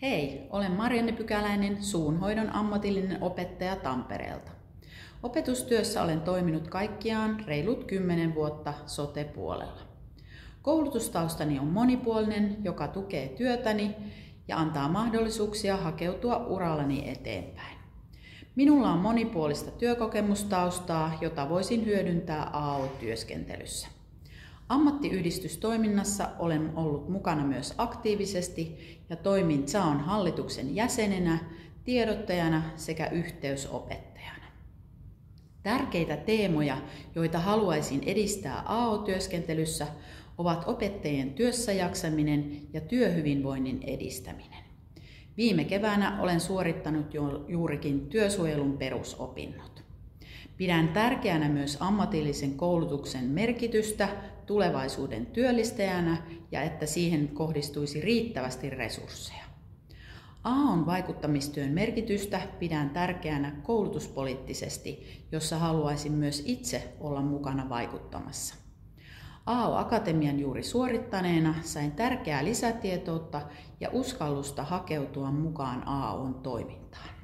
Hei, olen Marianne Pykäläinen, suunhoidon ammatillinen opettaja Tampereelta. Opetustyössä olen toiminut kaikkiaan reilut 10 vuotta sote-puolella. Koulutustaustani on monipuolinen, joka tukee työtäni ja antaa mahdollisuuksia hakeutua urallani eteenpäin. Minulla on monipuolista työkokemustaustaa, jota voisin hyödyntää AO-työskentelyssä. Ammattiyhdistystoiminnassa olen ollut mukana myös aktiivisesti ja toimin SAOn hallituksen jäsenenä, tiedottajana sekä yhteysopettajana. Tärkeitä teemoja, joita haluaisin edistää AO-työskentelyssä, ovat opettajien työssäjaksaminen ja työhyvinvoinnin edistäminen. Viime keväänä olen suorittanut juurikin työsuojelun perusopinnot. Pidän tärkeänä myös ammatillisen koulutuksen merkitystä tulevaisuuden työllistäjänä ja että siihen kohdistuisi riittävästi resursseja. AOn vaikuttamistyön merkitystä pidän tärkeänä koulutuspoliittisesti, jossa haluaisin myös itse olla mukana vaikuttamassa. AO-akatemian juuri suorittaneena sain tärkeää lisätietoutta ja uskallusta hakeutua mukaan AOn toimintaan.